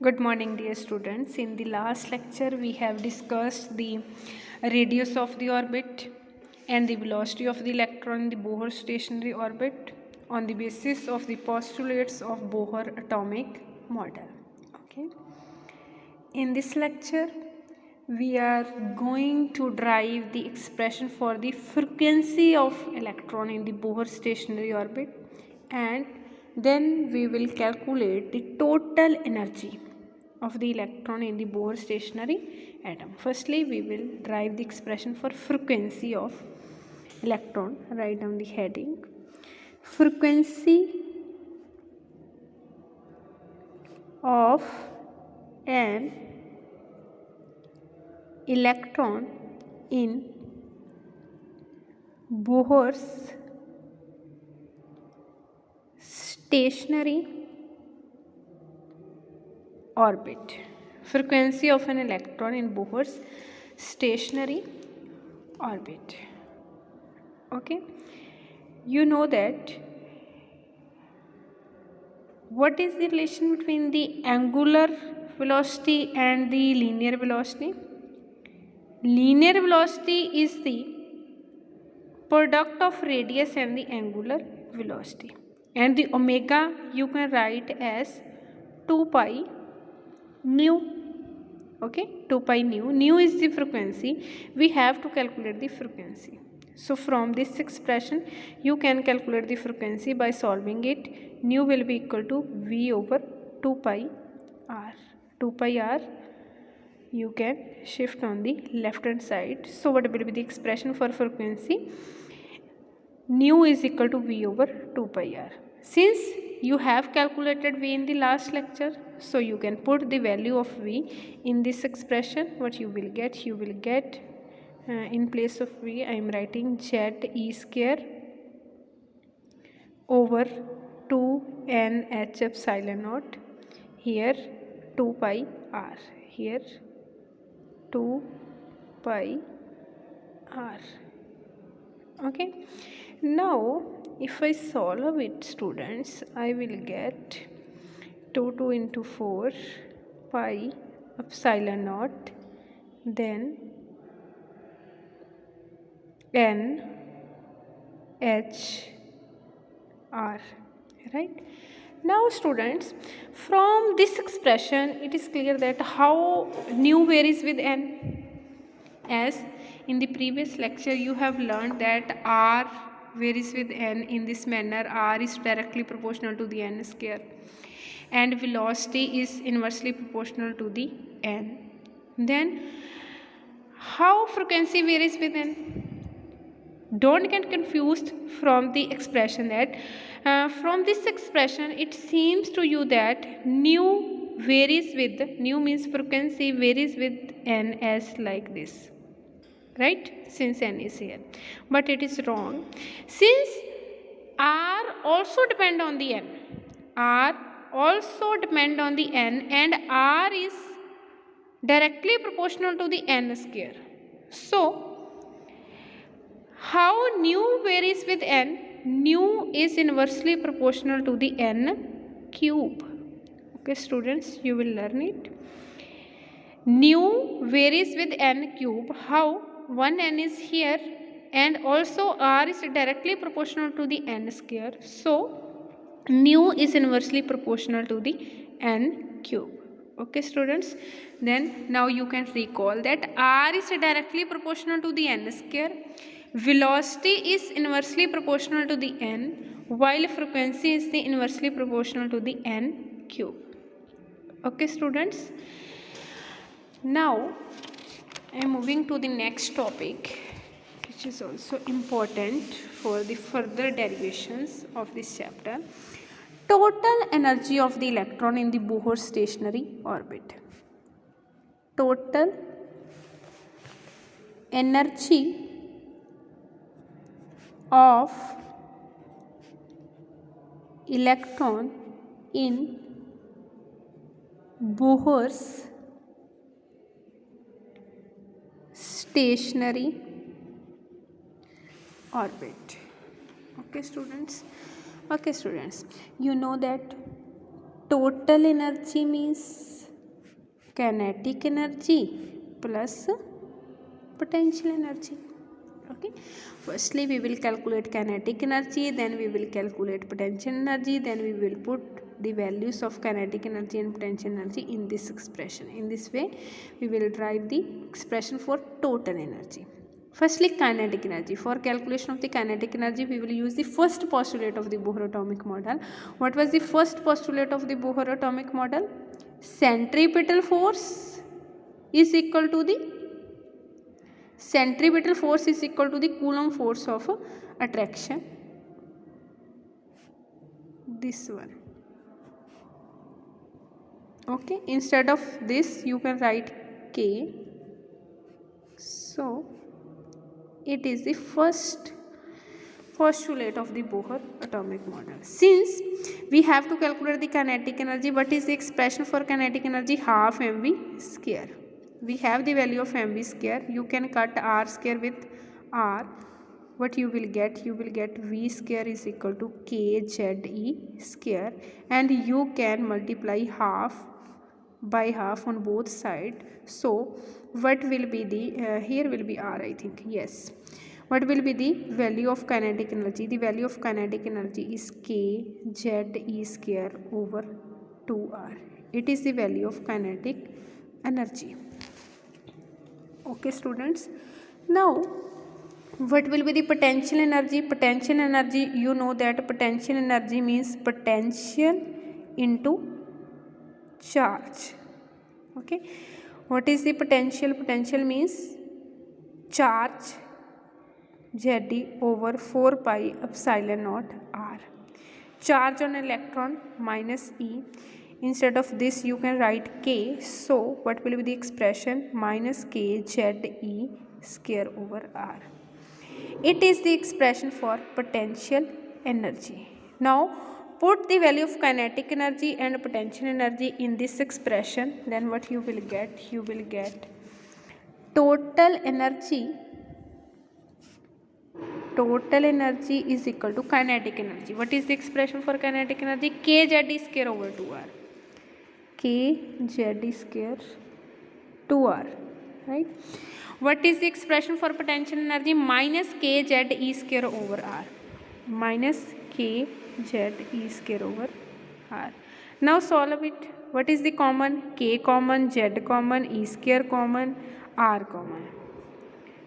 Good morning, dear students. In the last lecture, we have discussed the radius of the orbit and the velocity of the electron in the Bohr stationary orbit on the basis of the postulates of Bohr atomic model. Okay. In this lecture, we are going to derive the expression for the frequency of electron in the Bohr stationary orbit, and then we will calculate the total energy of the electron in the Bohr stationary atom. Firstly, we will derive the expression for frequency of electron. Write down the heading. Frequency of an electron in Bohr's stationary orbit. Frequency of an electron in Bohr's stationary orbit. Okay. You know that what is the relation between the angular velocity and the linear velocity? Linear velocity is the product of radius and the angular velocity, and the omega you can write as 2 pi nu. Okay, 2 pi nu is the frequency. We have to calculate the frequency. So from this expression you can calculate the frequency by solving it. Nu will be equal to V over 2 pi r. 2 pi r you can shift on the left hand side. So what will be the expression for frequency? Nu is equal to V over 2 pi r. Since you have calculated V in the last lecture, so you can put the value of V in this expression. What you will get? You will get in place of V, I am writing Z E square over 2 NH epsilon naught. Here 2 pi r. Here 2 pi r. Okay. Now if I solve it, students, I will get 2 into 4 pi epsilon naught, then N H R, right? Now students, from this expression it is clear that how nu varies with n. As in the previous lecture you have learned that r varies with n in this manner. R is directly proportional to the n square and velocity is inversely proportional to the n. Then how frequency varies with n? Don't get confused from the expression that from this expression it seems to you that nu varies with, nu means frequency varies with n as like this, right? Since n is here, but it is wrong. Since r also depend on the n, r also depend on the n, and r is directly proportional to the n square. So how nu varies with n? Nu is inversely proportional to the n cube. Okay students, you will learn it. Nu varies with n cube. How? One n is here and also r is directly proportional to the n square. So nu is inversely proportional to the n cube. Okay students, then now you can recall that r is directly proportional to the n square, velocity is inversely proportional to the n, while frequency is the inversely proportional to the n cube. Okay students, now I am moving to the next topic, which is also important for the further derivations of this chapter. Total energy of the electron in the Bohr stationary orbit. Total energy of electron in Bohr's stationary orbit. Okay students, you know that total energy means kinetic energy plus potential energy. Okay, firstly we will calculate kinetic energy, then we will calculate potential energy, then we will put the values of kinetic energy and potential energy in this expression. In this way we will derive the expression for total energy. Firstly, kinetic energy. For calculation of the kinetic energy, we will use the first postulate of the Bohr atomic model. What was the first postulate of the Bohr atomic model? Centripetal force is equal to the Coulomb force of attraction. This one. Okay, instead of this you can write K. So it is the first postulate of the Bohr atomic model. Since we have to calculate the kinetic energy, what is the expression for kinetic energy? Half mv square. We have the value of mv square. You can cut r square with r. What you will get? You will get v square is equal to kze square, and you can multiply half by half on both sides. So what will be the here will be r, I think. Yes, what will be the value of kinetic energy? The value of kinetic energy is kze square over 2r. It is the value of kinetic energy. Okay students, now what will be the potential energy? Potential energy, you know that potential energy means potential into charge. Okay, what is the potential? Potential means charge Zd over 4 pi epsilon naught r. Charge on electron minus E. Instead of this you can write K. So what will be the expression? Minus K Ze square over r. It is the expression for potential energy. Now put the value of kinetic energy and potential energy in this expression. Then what you will get? You will get total energy. Total energy is equal to kinetic energy. What is the expression for kinetic energy? Kz square over 2r. Kz square 2r. Right? What is the expression for potential energy? Minus kze square over r. Minus kze square over r. Now solve it. What is the common? K common, z common, e square common, r common.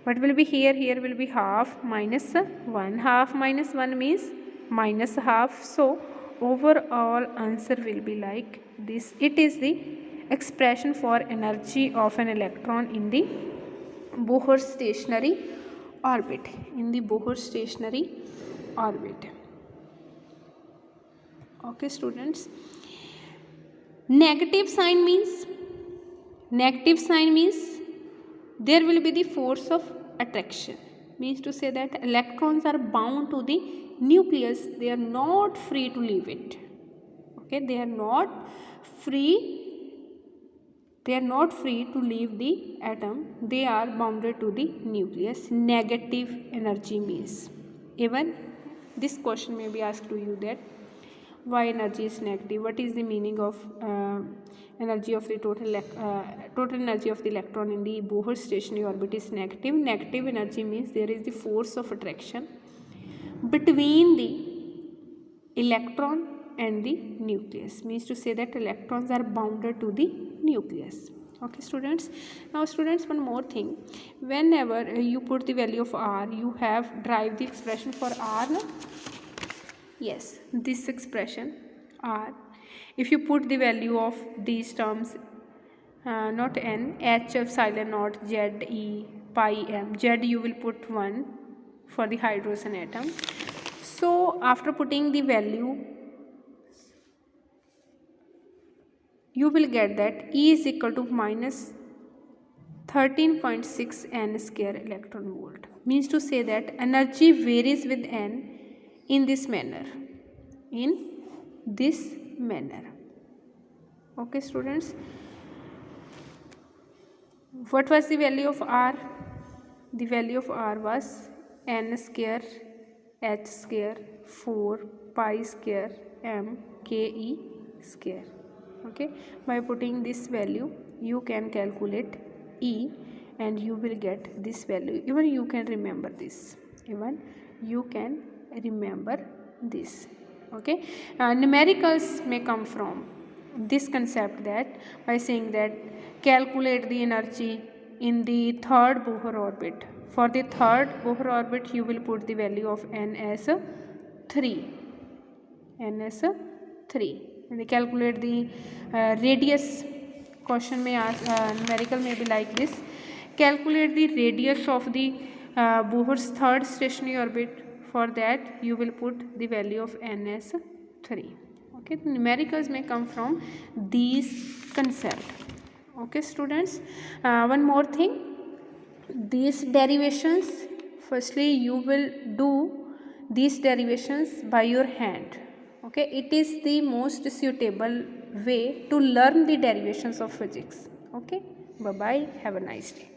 What will be here? Here will be half minus 1. Half minus 1 means minus half. So overall answer will be like this. It is the expression for energy of an electron in the Bohr stationary orbit. In the Bohr stationary orbit. Okay students. Negative sign means there will be the force of attraction. Means to say that electrons are bound to the nucleus. They are not free to leave it. Okay, they are not free to leave the atom. They are bounded to the nucleus. Negative energy means. Even this question may be asked to you that why energy is negative? What is the meaning of energy of the total energy of the electron in the Bohr stationary orbit is negative? Negative energy means there is the force of attraction between the electron and the nucleus. Means to say that electrons are bounded to the nucleus. Okay students. Now students, one more thing. Whenever you put the value of r, you have derived the expression for r. Yes, this expression r. If you put the value of these terms, not n, h epsilon naught z e pi m. Z you will put 1 for the hydrogen atom. So after putting the value, you will get that E is equal to minus 13.6 n square electron volt. Means to say that energy varies with n in this manner. Okay students. What was the value of r? The value of r was n square h square 4 pi square m ke square. Okay, by putting this value you can calculate E and you will get this value. Even you can remember this. Okay. Numericals may come from this concept, that by saying that calculate the energy in the third Bohr orbit. For the third Bohr orbit you will put the value of n as 3, and they calculate the radius. Question may ask, numerical may be like this: calculate the radius of the Bohr's third stationary orbit. For that you will put the value of n as 3. Okay, numericals may come from these concept. Okay students, one more thing, these derivations, firstly you will do these derivations by your hand. Okay, it is the most suitable way to learn the derivations of physics. Okay, bye bye, have a nice day.